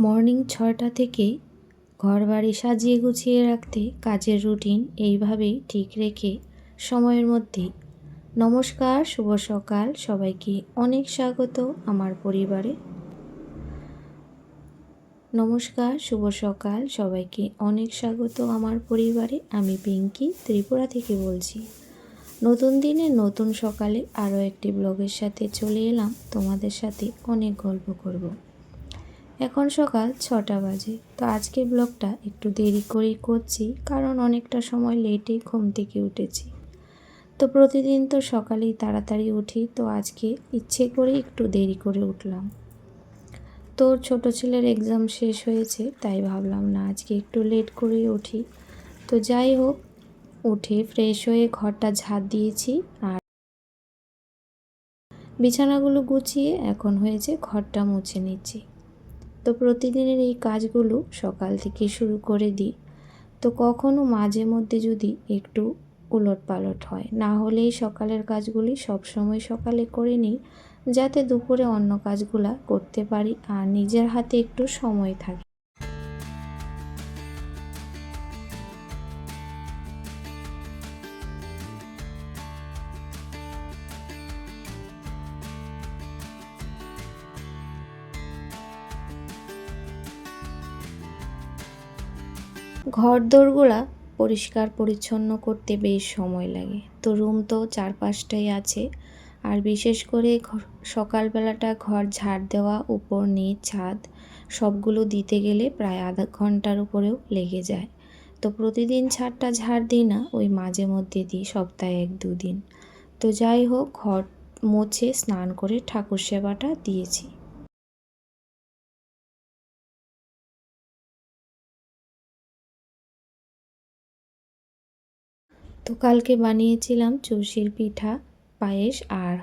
Morning ৬টা থেকেই ঘরবাড়ি সাজিয়ে গুছিয়ে রাখতে কাজের রুটিন এইভাবেই ঠিক রেখে সময়ের মধ্যেই। নমস্কার, শুভ সকাল সবাইকে, অনেক স্বাগত আমার পরিবারে। নমস্কার, শুভ সকাল সবাইকে, অনেক স্বাগত আমার পরিবারে। আমি পিঙ্কি ত্রিপুরা থেকে বলছি। নতুন দিনে নতুন সকালে আরও একটি ব্লগের সাথে চলে এলাম তোমাদের সাথে অনেক গল্প করব। এখন সকাল 6টা বাজে। তো আজকে ব্লগটা একটু দেরি করেই করছি, কারণ অনেকটা সময় লেটেই ঘুম থেকে উঠেছি। তো প্রতিদিন তো সকালেই তাড়াতাড়ি উঠি, তো আজকে ইচ্ছে করে একটু দেরি করে উঠলাম। তো ছোট ছেলের এক্সাম শেষ হয়েছে, তাই ভাবলাম না আজকে একটু লেট করেই উঠি। তো যাই হোক, উঠে ফ্রেশ হয়ে ঘরটা ঝাড় দিয়েছি আর বিছানাগুলো গুছিয়ে এখন হয়েছে ঘরটা মুছে নিচ্ছি। তো প্রতিদিনের এই কাজগুলো সকাল থেকে শুরু করে দিই। তো কখনো মাঝে মধ্যে যদি একটু উলটপালট হয়, না হলেই সকালের কাজগুলি সবসময় সকালে করে নিই, যাতে দুপুরে অন্য কাজগুলা করতে পারি আর নিজের হাতে একটু সময় থাকে। ঘরদোরগুলা পরিষ্কার পরিচ্ছন্ন করতে বেশ সময় লাগে। তো রুম তো 4-5টাই আছে, আর বিশেষ করে সকালবেলাটা ঘর ঝাড় দেওয়া, উপর নিচ ছাদ সবগুলো দিতে গেলে প্রায় আধা ঘন্টার উপরেও লেগে যায়। তো প্রতিদিন ছাদটা ঝাড় দিই না, ওই মাঝে মধ্যে দিই, সপ্তাহে 1-2 দিন। তো যাই হোক, ঘর মুছে স্নান করে ঠাকুর সেবাটা দিয়েছি। তো কালকে বানিয়েছিলাম চুষির পিঠা, পায়েস আর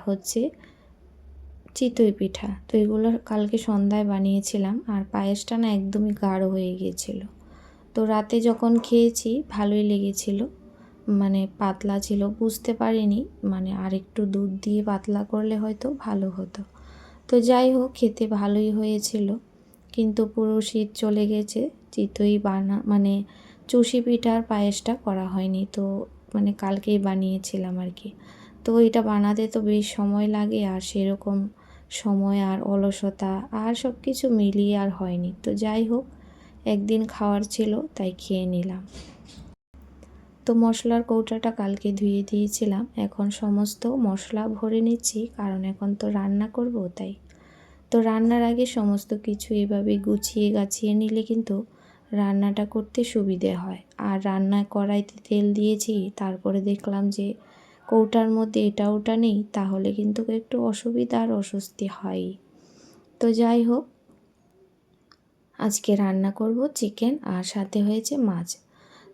চিতই পিঠা। তো এগুলো কালকে সন্ধ্যায় বানিয়েছিলাম, আর পায়েসটা না একদমই গাঢ় হয়ে গিয়েছিল। তো রাতে যখন খেয়েছি ভালোই লেগেছিল, মানে পাতলা ছিল, বুঝতে পারিনি, মানে আর একটু দুধ দিয়ে পাতলা করলে হয়তো ভালো হতো। তো যাই হোক, খেতে ভালোই হয়েছিল। কিন্তু পুরো শীত চলে গেছে, চিতই মানে চুষি পিঠার পায়েসটা করা হয়নি। তো মানে কালকেই বানিয়েছিলাম আর কি। তো এটা বানাতে তো বেশ সময় লাগে, আর সেরকম সময় আর অলসতা আর সব কিছু মিলিয়ে আর হয়নি। তো যাই হোক, একদিন খাওয়ার ছিল তাই খেয়ে নিলাম। তো মশলার কৌটাটা কালকে ধুয়ে দিয়েছিলাম, এখন সমস্ত মশলা ভরে নিচ্ছি, কারণ এখন তো রান্না করব তাই। তো রান্নার আগে সমস্ত কিছু এভাবে গুছিয়ে গাছিয়ে নিলে কিন্তু রান্নাটা করতে সুবিধে হয়। আর রান্না কড়াইতে তেল দিয়েছি, তারপরে দেখলাম যে কৌটার মধ্যে এটা ওটা নেই, তাহলে কিন্তু একটু অসুবিধা আর অস্বস্তি হয়ই। তো যাই হোক, আজকে রান্না করব চিকেন, আর সাথে হয়েছে মাছ।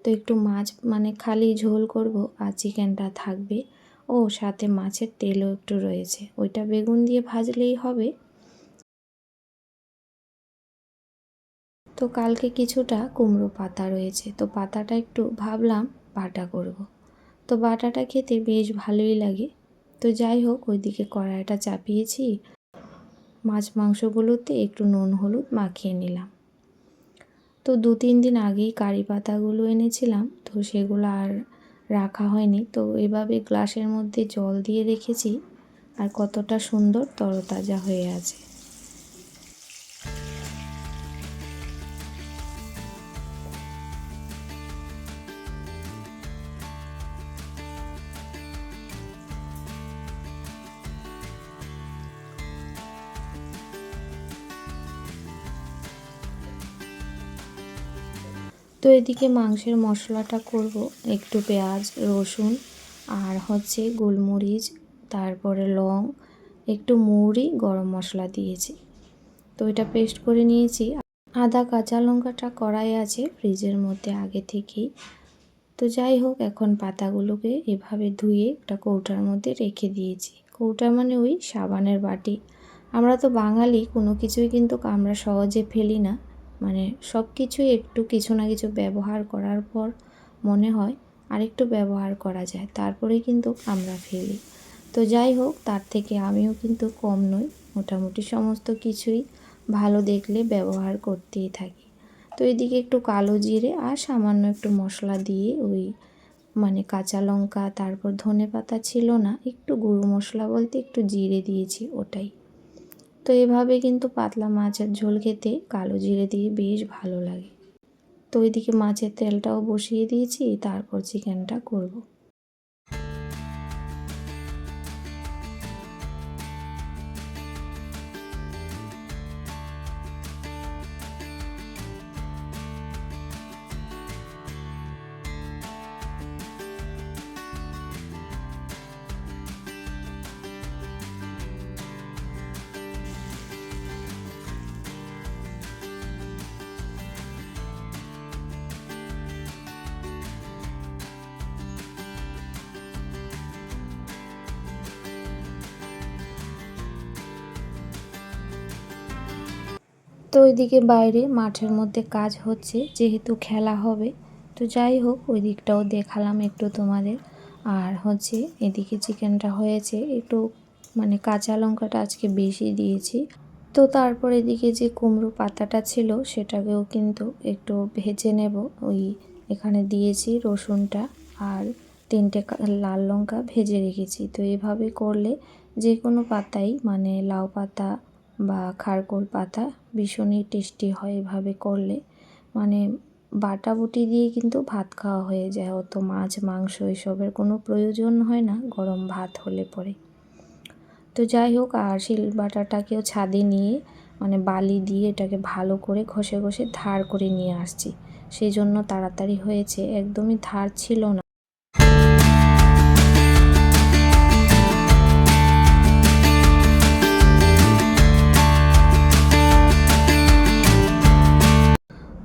তো একটু মাছ মানে খালি ঝোল করব, আর চিকেনটা থাকবে, ও সাথে মাছের তেলও একটু রয়েছে, ওইটা বেগুন দিয়ে ভাজলেই হবে। তো কালকে কিছুটা কুমড়ো পাতা রয়েছে, তো পাতাটা একটু ভাবলাম বাটা করব। তো বাটাটা খেতে বেশ ভালোই লাগে। তো যাই হোক, ওইদিকে কড়াইটা চাপিয়েছি, মাছ মাংসগুলোতে একটু নুন হলুদ মাখিয়ে নিলাম। তো 2-3 দিন আগেই কারি পাতাগুলো এনেছিলাম, তো সেগুলো আর রাখা হয়নি। তো এভাবে গ্লাসের মধ্যে জল দিয়ে রেখেছি, আর কতটা সুন্দর তরতাজা হয়ে আছে। তো এদিকে মাংসের মশলাটা করব, একটু পেঁয়াজ রসুন আর গোলমরিচ, তারপরে লং, একটু মৌরি, গরম মশলা দিয়েছি। তো এটা পেস্ট করে নিয়েছি। আদা কাঁচা লঙ্কাটা কড়াই আছে ফ্রিজের মধ্যে আগে থেকেই। তো যাই হোক, এখন পাতাগুলোকে এভাবে ধুয়ে একটা কৌটার মধ্যে রেখে দিয়েছি। কৌটা মানে ওই সাবানের বাটি। আমরা তো বাঙালি, কোনো কিছুই কিন্তু আমরা সহজে ফেলি না, মানে সব কিছুই একটু কিছু না কিছু ব্যবহার করার পর মনে হয় আরেকটু ব্যবহার করা যায়, তারপরেই কিন্তু আমরা ফেলি। তো যাই হোক, তার থেকে আমিও কিন্তু কম নই, মোটামুটি সমস্ত কিছুই ভালো দেখলে ব্যবহার করতেই থাকি। তো এদিকে একটু কালো জিরে আর সামান্য একটু মশলা দিয়ে ওই মানে কাঁচা লঙ্কা, তারপর ধনেপাতা ছিল না, একটু গুঁড়ো মশলা বলতে একটু জিরে দিয়েছি, ওটাই। তো এভাবে কিন্তু পাতলা মাছের ঝোল খেতে কালো জিরে দিয়ে বেশ ভালো লাগে। তো ওইদিকে মাছের তেলটাও বসিয়ে দিয়েছি, তারপর চিকেনটা করব। তো ওইদিকে বাইরে মাঠের মধ্যে কাজ হচ্ছে, যেহেতু খেলা হবে। তো যাই হোক, ওই দিকটাও দেখালাম একটু তোমাদের। আর হচ্ছে এদিকে চিকেনটা হয়েছে, একটু মানে কাঁচা লঙ্কাটা আজকে বেশি দিয়েছি। তো তারপর এদিকে যে কুমড়ো পাতাটা ছিল সেটাকেও কিন্তু একটু ভেজে নেব। ওই এখানে দিয়েছি রসুনটা আর 3টে লাল লঙ্কা ভেজে রেখেছি। তো এভাবে করলে যে কোনো পাতাই, মানে লাউ পাতা বা খারকোল পাতা, ভীষণই টেস্টি হয় এভাবে করলে। মানে বাটাবুটি দিয়ে কিন্তু ভাত খাওয়া হয়ে যায়, অত মাছ মাংস এসবের কোনো প্রয়োজন হয় না গরম ভাত হলে পরে। তো যাই হোক, আর শিল বাটাটাকেও ছাদে নিয়ে মানে বালি দিয়ে এটাকে ভালো করে ঘষে ঘষে ধার করে নিয়ে আসছি, সেই জন্য তাড়াতাড়ি হয়েছে, একদমই ধার ছিল না।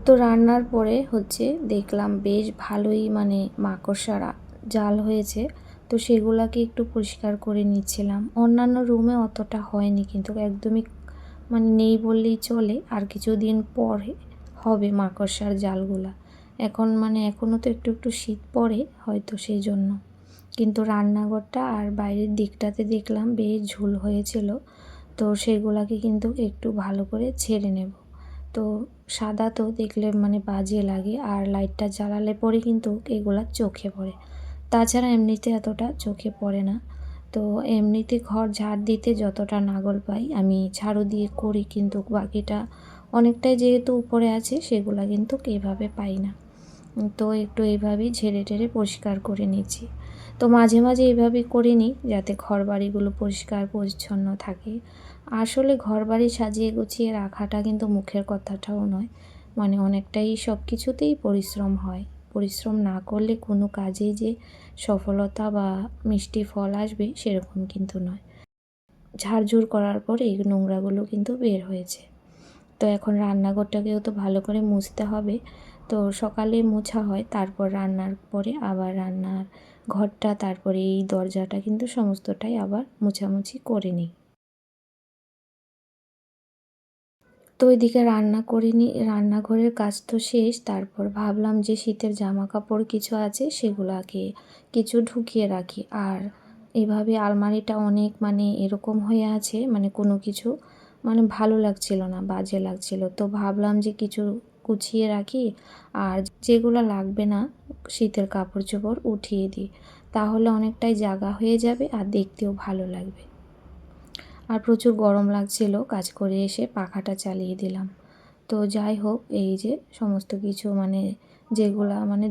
তো রান্নার পরে হচ্ছে দেখলাম বেশ ভালোই মানে মাকড়সার জাল হয়েছে। তো সেগুলাকে একটু পরিষ্কার করে নিচ্ছিলাম। অন্যান্য রুমে অতটা হয়নি, কিন্তু একদমই মানে নেই বললেই চলে। আর কিছুদিন পরে হবে মাকড়সার জালগুলা। এখন মানে এখনও তো একটু একটু শীত পড়ে হয়তো, সেই জন্য। কিন্তু রান্নাঘরটা আর বাইরের দিকটাতে দেখলাম বেশ ঝুল হয়েছিল। তো সেগুলাকে কিন্তু একটু ভালো করে ছেড়ে নেব। তো সাদা তো দেখলে মানে বাজে লাগে, আর লাইটটা জ্বালালে পরে কিন্তু এগুলা চোখে পড়ে। তাছাড়া এমনিতে এতটা চোখে পড়ে না। তো এমনিতে ঘর ঝাড় দিতে যতটা নাগল পাই আমি ঝাড়ু দিয়ে করি, কিন্তু বাকিটা অনেকটাই যেহেতু উপরে আছে সেগুলা কিন্তু এইভাবে পাই না। তো একটু এইভাবেই ঝেড়ে টেড়ে পরিষ্কার করে নিচ্ছি। তো মাঝে মাঝে এইভাবেই করে নিই যাতে ঘর বাড়িগুলো পরিষ্কার পরিচ্ছন্ন থাকে। আসলে ঘর বাড়ি সাজিয়ে গুছিয়ে রাখাটা কিন্তু মুখের কথাটাও নয়, মানে অনেকটাই সব কিছুতেই পরিশ্রম হয়। পরিশ্রম না করলে কোনো কাজেই যে সফলতা বা মিষ্টি ফল আসবে সেরকম কিন্তু নয়। ঝাড়ঝুড় করার পরে এই নোংরাগুলো কিন্তু বের হয়েছে। তো এখন রান্নাঘরটাকেও তো ভালো করে মুছতে হবে। তো সকালে মোছা হয়, তারপর রান্নার পরে আবার রান্নার ঘরটা, তারপরে এই দরজাটা কিন্তু সমস্তটাই আবার মোছামুছি করে নিই। তো ওইদিকে রান্না করে রান্নাঘরের কাজ তো শেষ। তারপর ভাবলাম যে শীতের জামা কাপড় কিছু আছে সেগুলাকে কিছু ঢুকিয়ে রাখি। আর এভাবে আলমারিটা অনেক মানে এরকম হয়ে আছে, মানে কোনো কিছু মানে ভালো লাগছিল না, বাজে লাগছিল। তো ভাবলাম যে কিছু গুছিয়ে রাখি, আর যেগুলো লাগবে না শীতের কাপড় চোপড় উঠিয়ে দিই, তাহলে অনেকটাই জায়গা হয়ে যাবে আর দেখতেও ভালো লাগবে। আর প্রচুর গরম লাগছিল, কাজ করে এসে পাখাটা চালিয়ে দিলাম। তো যাই হোক, এই যে সমস্ত কিছু মানে যেগুলা মানে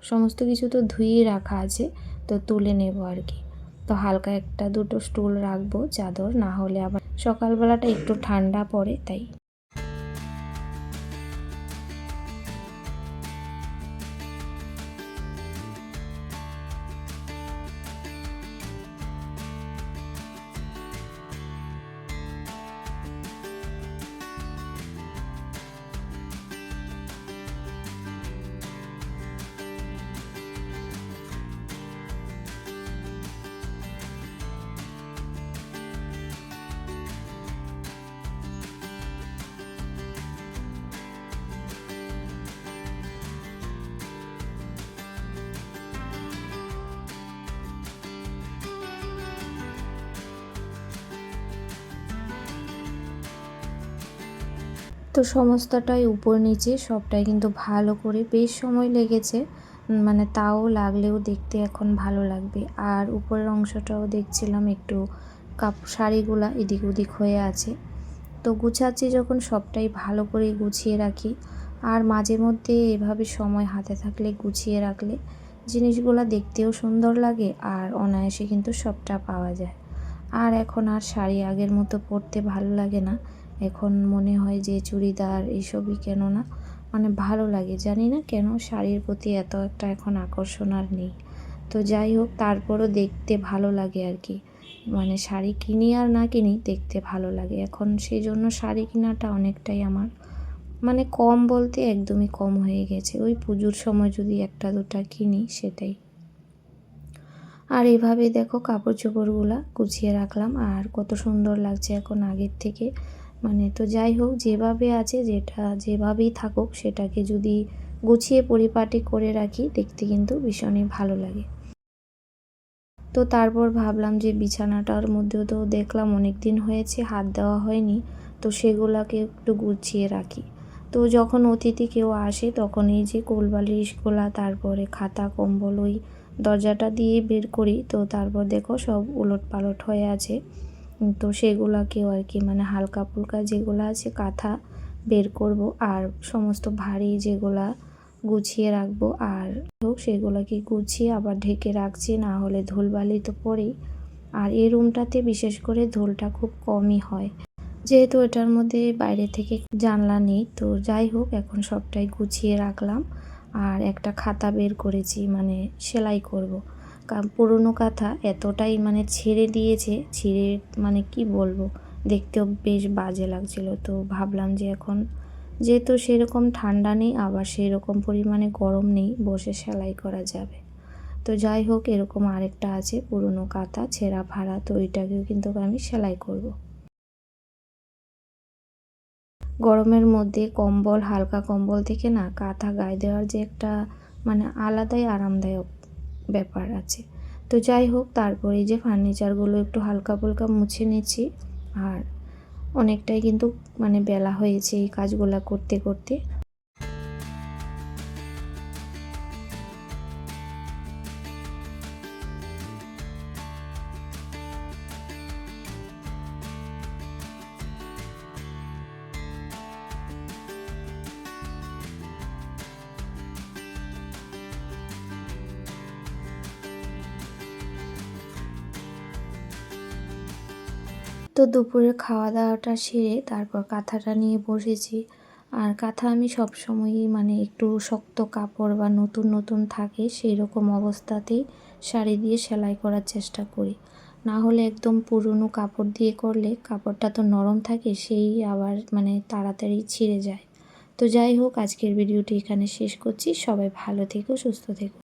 সমস্ত কিছু তো ধুয়েই রাখা আছে, তো তুলে নেব আর কি। তো হালকা একটা দুটো স্টুল রাখবো, চাদর না হলে আবার সকালবেলাটা একটু ঠান্ডা পড়ে তাই। তো সমস্তটাই উপর নিচে সবটাই কিন্তু ভালো করে বেশ সময় লেগেছে, মানে তাও লাগলেও দেখতে এখন ভালো লাগবে। আর উপরের অংশটাও দেখছিলাম একটু শাড়িগুলা এদিক ওদিক হয়ে আছে। তো গুছাচ্ছি যখন সবটাই ভালো করে গুছিয়ে রাখি। আর মাঝে মধ্যে এভাবে সময় হাতে থাকলে গুছিয়ে রাখলে জিনিসগুলা দেখতেও সুন্দর লাগে আর অনায়াসে কিন্তু সবটা পাওয়া যায়। আর এখন আর শাড়ি আগের মতো পরতে ভালো লাগে না। এখন মনে হয় যে চুড়িদার এইসবই কেন না, মানে ভালো লাগে, জানি না কেন শাড়ির প্রতি এত একটা এখন আকর্ষণ আর নেই। তো যাই হোক, তারপরও দেখতে ভালো লাগে আর কি, মানে শাড়ি কিনি আর না কিনি দেখতে ভালো লাগে এখন, সেই জন্য শাড়ি কেনাটা অনেকটাই আমার মানে কম বলতে একদমই কম হয়ে গেছে। ওই পুজোর সময় যদি একটা দুটা কিনি সেটাই। আর এইভাবে দেখো কাপড় চোপড়গুলা গুছিয়ে রাখলাম আর কত সুন্দর লাগছে এখন আগের থেকে। মানে তো যাই হোক, যেভাবে আছে যেটা যেভাবেই থাকুক সেটাকে যদি গুছিয়ে পরিপাটি করে রাখি দেখতে কিন্তু ভীষণই ভালো লাগে। তো তারপর ভাবলাম যে বিছানাটার মধ্যেও তো দেখলাম অনেক দিন হয়েছে হাত দেওয়া হয়নি, তো সেগুলাকে একটু গুছিয়ে রাখি। তো যখন অতিথি কেউ আসে তখন এই যে কোলবালিশগুলা তারপরে খাতা কম্বল ওই দরজাটা দিয়ে বের করি, তো তারপর দেখো সব উলট পালট হয়ে আছে। তো সেগুলাকেও আর কি মানে হালকা ফুলকা যেগুলো আছে কাঁথা বের করব আর সমস্ত ভারী যেগুলা গুছিয়ে রাখবো। আর সেগুলোকে গুছিয়ে আবার ঢেকে রাখছি, না হলে ধুলবালি তো পড়েই। আর এই রুমটাতে বিশেষ করে ধুলটা খুব কমই হয়, যেহেতু এটার মধ্যে বাইরে থেকে জানলা নেই। তো যাই হোক, এখন সবটাই গুছিয়ে রাখলাম আর একটা খাতা বের করেছি মানে সেলাই করব। কারণ পুরনো কাঁথা এতটাই মানে ছেড়ে দিয়েছে, ছিঁড়ে মানে কি বলবো, দেখতেও বেশ বাজে লাগছিল। তো ভাবলাম যে এখন যেহেতু সেরকম ঠান্ডা নেই আবার সেরকম পরিমাণে গরম নেই, বসে সেলাই করা যাবে। তো যাই হোক, এরকম আরেকটা আছে পুরনো কাঁথা ছেঁড়া ফাড়া, তো ওইটাকেও কিন্তু আমি সেলাই করব। গরমের মধ্যে কম্বল, হালকা কম্বল থেকে না কাঁথা গায়ে দেওয়ার যে একটা মানে আলাদাই আরামদায়ক ব্যাপার আছে। তো যাই হোক, তারপরে এই যে ফার্নিচারগুলো একটু হালকা ফুলকা মুছে নিচ্ছি। আর অনেকটাই কিন্তু মানে বেলা হয়েছে এই কাজগুলো করতে করতে। তো দুপুরের খাওয়া দাওয়াটা সেরে তারপর কাঁথাটা নিয়ে বসেছি। আর কাঁথা আমি সবসময়ই মানে একটু শক্ত কাপড় বা নতুন নতুন থাকে সেই রকম অবস্থাতেই শাড়ি দিয়ে সেলাই করার চেষ্টা করি। না হলে একদম পুরনো কাপড় দিয়ে করলে কাপড়টা তো নরম থাকে, সেই আবার মানে তাড়াতাড়ি ছিঁড়ে যায়। তো যাই হোক, আজকের ভিডিওটি এখানে শেষ করছি। সবাই ভালো থেকো, সুস্থ থেকো।